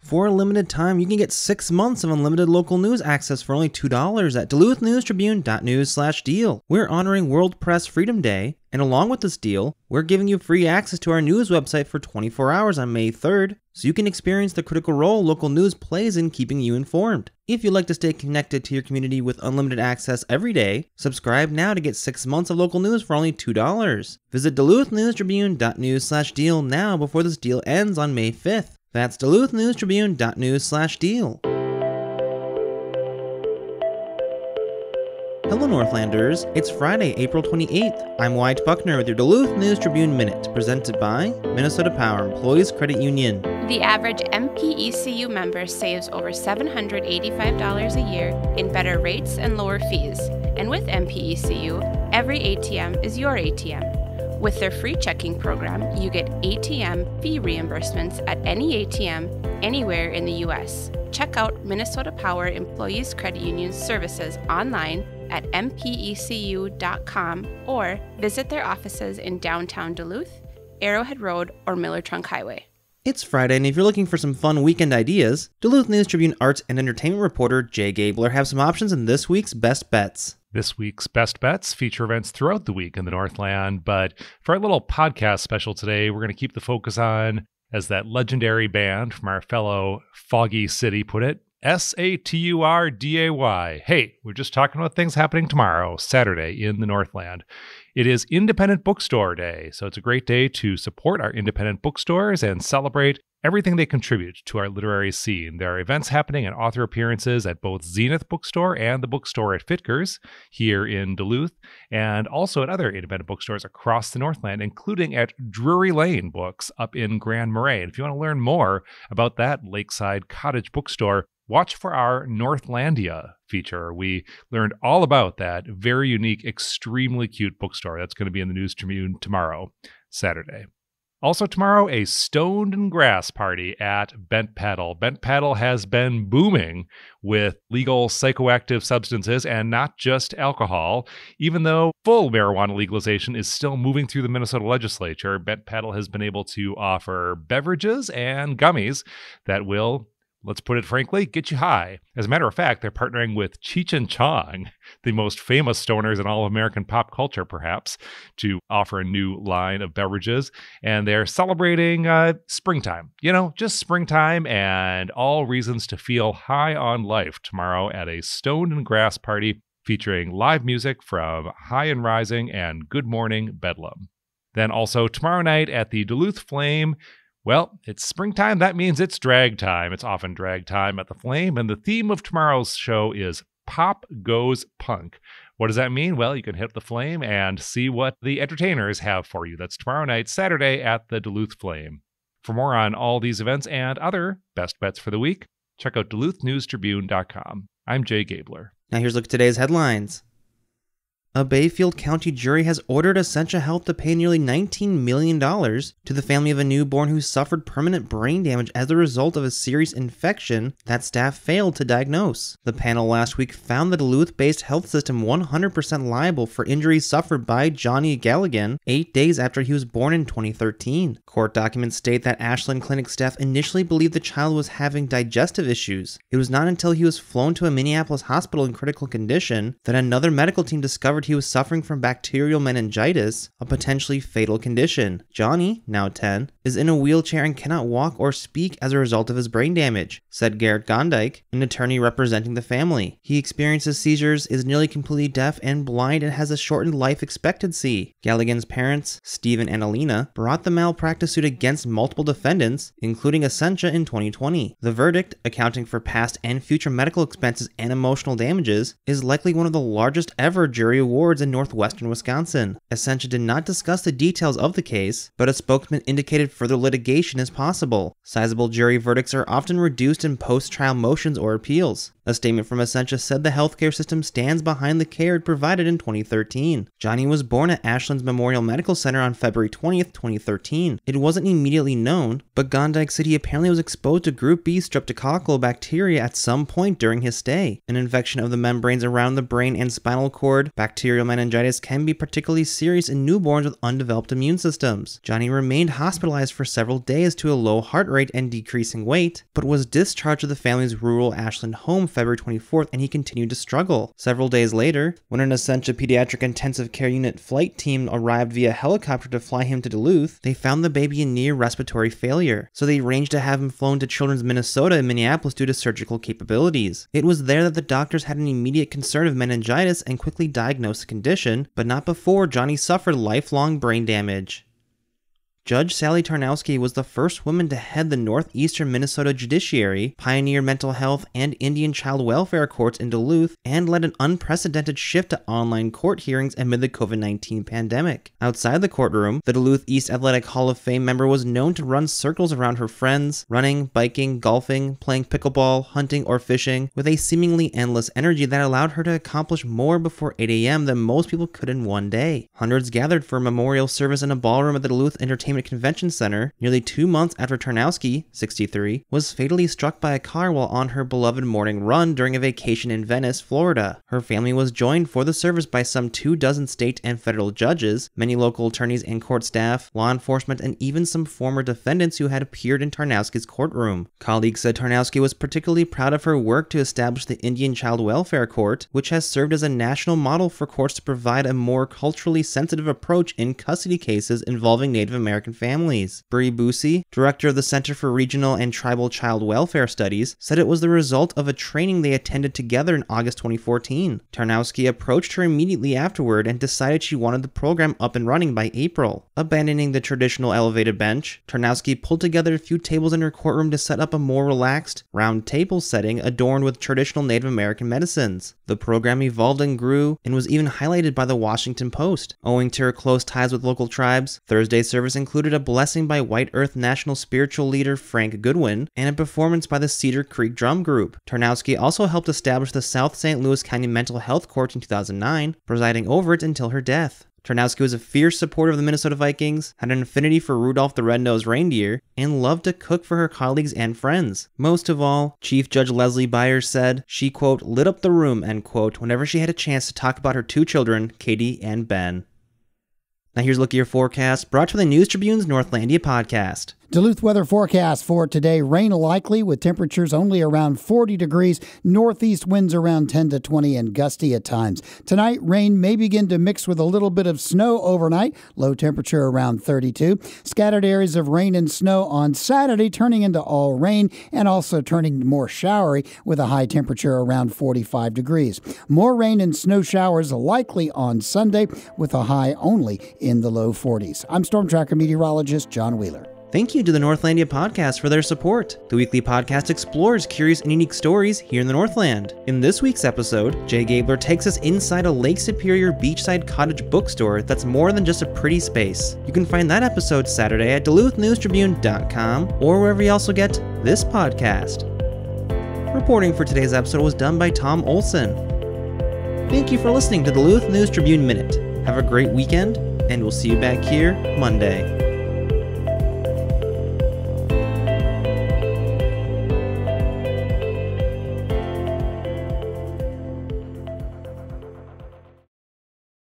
For a limited time, you can get 6 months of unlimited local news access for only $2 at duluthnewstribune.news/deal. We're honoring World Press Freedom Day, and along with this deal, we're giving you free access to our news website for 24 hours on May 3rd, so you can experience the critical role local news plays in keeping you informed. If you'd like to stay connected to your community with unlimited access every day, subscribe now to get 6 months of local news for only $2. Visit duluthnewstribune.news/deal now before this deal ends on May 5th. That's duluthnewstribune.news/deal. Hello Northlanders, it's Friday, April 28th. I'm Wyatt Buckner with your Duluth News Tribune Minute, presented by Minnesota Power Employees Credit Union. The average MPECU member saves over $785 a year in better rates and lower fees. And with MPECU, every ATM is your ATM. With their free checking program, you get ATM fee reimbursements at any ATM anywhere in the U.S. Check out Minnesota Power Employees Credit Union's services online at mpecu.com or visit their offices in downtown Duluth, Arrowhead Road, or Miller Trunk Highway. It's Friday, and if you're looking for some fun weekend ideas, Duluth News Tribune arts and entertainment reporter Jay Gabler have some options in this week's Best Bets. This week's Best Bets feature events throughout the week in the Northland, but for our little podcast special today, we're going to keep the focus on, as that legendary band from our fellow Foggy City put it, SATURDAY. Hey, we're just talking about things happening tomorrow, Saturday, in the Northland. It is Independent Bookstore Day, so it's a great day to support our independent bookstores and celebrate everything they contribute to our literary scene. There are events happening and author appearances at both Zenith Bookstore and the bookstore at Fitger's here in Duluth, and also at other independent bookstores across the Northland, including at Drury Lane Books up in Grand Marais. And if you want to learn more about that lakeside cottage bookstore, watch for our Northlandia feature. We learned all about that very unique, extremely cute bookstore. That's going to be in the News Tribune tomorrow, Saturday. Also tomorrow, a Stoned and Grass party at Bent Paddle. Bent Paddle has been booming with legal psychoactive substances and not just alcohol. Even though full marijuana legalization is still moving through the Minnesota legislature, Bent Paddle has been able to offer beverages and gummies that will, let's put it frankly, get you high. As a matter of fact, they're partnering with Cheech and Chong, the most famous stoners in all of American pop culture, perhaps, to offer a new line of beverages. And they're celebrating springtime. You know, just springtime and all reasons to feel high on life tomorrow at a Stoned and Grass party featuring live music from High and Rising and Good Morning Bedlam. Then also tomorrow night at the Duluth Flame, well, it's springtime. That means it's drag time. It's often drag time at the Flame. And the theme of tomorrow's show is Pop Goes Punk. What does that mean? Well, you can hit the Flame and see what the entertainers have for you. That's tomorrow night, Saturday at the Duluth Flame. For more on all these events and other best bets for the week, check out duluthnewstribune.com. I'm Jay Gabler. Now here's a look at today's headlines. A Bayfield County jury has ordered Essentia Health to pay nearly $19 million to the family of a newborn who suffered permanent brain damage as a result of a serious infection that staff failed to diagnose. The panel last week found the Duluth-based health system 100% liable for injuries suffered by Johnny Galligan 8 days after he was born in 2013. Court documents state that Ashland Clinic staff initially believed the child was having digestive issues. It was not until he was flown to a Minneapolis hospital in critical condition that another medical team discovered he was suffering from bacterial meningitis, a potentially fatal condition. Johnny, now 10, is in a wheelchair and cannot walk or speak as a result of his brain damage, said Garrett Gondike, an attorney representing the family. He experiences seizures, is nearly completely deaf and blind, and has a shortened life expectancy. Galligan's parents, Stephen and Alina, brought the malpractice suit against multiple defendants, including Essentia in 2020. The verdict, accounting for past and future medical expenses and emotional damages, is likely one of the largest ever jury awards in northwestern Wisconsin. Essentia did not discuss the details of the case, but a spokesman indicated further litigation is possible. Sizable jury verdicts are often reduced in post-trial motions or appeals. A statement from Essentia said the healthcare system stands behind the care it provided in 2013. Johnny was born at Ashland's Memorial Medical Center on February 20th, 2013. It wasn't immediately known, but Gondike said he apparently was exposed to Group B streptococcal bacteria at some point during his stay. An infection of the membranes around the brain and spinal cord, bacterial meningitis, can be particularly serious in newborns with undeveloped immune systems. Johnny remained hospitalized for several days to a low heart rate and decreasing weight, but was discharged to the family's rural Ashland home February 24th, and he continued to struggle. Several days later, when an Essentia Pediatric Intensive Care Unit flight team arrived via helicopter to fly him to Duluth, they found the baby in near respiratory failure, so they arranged to have him flown to Children's Minnesota in Minneapolis due to surgical capabilities. It was there that the doctors had an immediate concern of meningitis and quickly diagnosed the condition, but not before Johnny suffered lifelong brain damage. Judge Sally Tarnowski was the first woman to head the Northeastern Minnesota Judiciary, pioneered mental health and Indian child welfare courts in Duluth, and led an unprecedented shift to online court hearings amid the COVID-19 pandemic. Outside the courtroom, the Duluth East Athletic Hall of Fame member was known to run circles around her friends, running, biking, golfing, playing pickleball, hunting, or fishing, with a seemingly endless energy that allowed her to accomplish more before 8 a.m. than most people could in one day. Hundreds gathered for a memorial service in a ballroom at the Duluth Entertainment Convention Center nearly 2 months after Tarnowski, 63, was fatally struck by a car while on her beloved morning run during a vacation in Venice, Florida. Her family was joined for the service by some 24 state and federal judges, many local attorneys and court staff, law enforcement, and even some former defendants who had appeared in Tarnowski's courtroom. Colleagues said Tarnowski was particularly proud of her work to establish the Indian Child Welfare Court, which has served as a national model for courts to provide a more culturally sensitive approach in custody cases involving Native American families. Bree Busey, director of the Center for Regional and Tribal Child Welfare Studies, said it was the result of a training they attended together in August 2014. Tarnowski approached her immediately afterward and decided she wanted the program up and running by April. Abandoning the traditional elevated bench, Tarnowski pulled together a few tables in her courtroom to set up a more relaxed, round table setting adorned with traditional Native American medicines. The program evolved and grew, and was even highlighted by the Washington Post. Owing to her close ties with local tribes, Thursday's service included a blessing by White Earth National spiritual leader Frank Goodwin and a performance by the Cedar Creek Drum Group. Tarnowski also helped establish the South St. Louis County Mental Health Court in 2009, presiding over it until her death. Tarnowski was a fierce supporter of the Minnesota Vikings, had an affinity for Rudolph the Red-Nosed Reindeer, and loved to cook for her colleagues and friends. Most of all, Chief Judge Leslie Byers said she, quote, lit up the room, end quote, whenever she had a chance to talk about her two children, Katie and Ben. Now here's a look at your forecast, brought to you by the News Tribune's Northlandia podcast. Duluth weather forecast for today. Rain likely with temperatures only around 40 degrees. Northeast winds around 10 to 20 and gusty at times. Tonight, rain may begin to mix with a little bit of snow overnight. Low temperature around 32. Scattered areas of rain and snow on Saturday turning into all rain and also turning more showery with a high temperature around 45 degrees. More rain and snow showers likely on Sunday with a high only in the low 40s. I'm Storm Tracker meteorologist John Wheeler. Thank you to the Northlandia podcast for their support. The weekly podcast explores curious and unique stories here in the Northland. In this week's episode, Jay Gabler takes us inside a Lake Superior beachside cottage bookstore that's more than just a pretty space. You can find that episode Saturday at duluthnewstribune.news or wherever you also get this podcast. Reporting for today's episode was done by Tom Olson. Thank you for listening to the Duluth News Tribune Minute. Have a great weekend, and we'll see you back here Monday.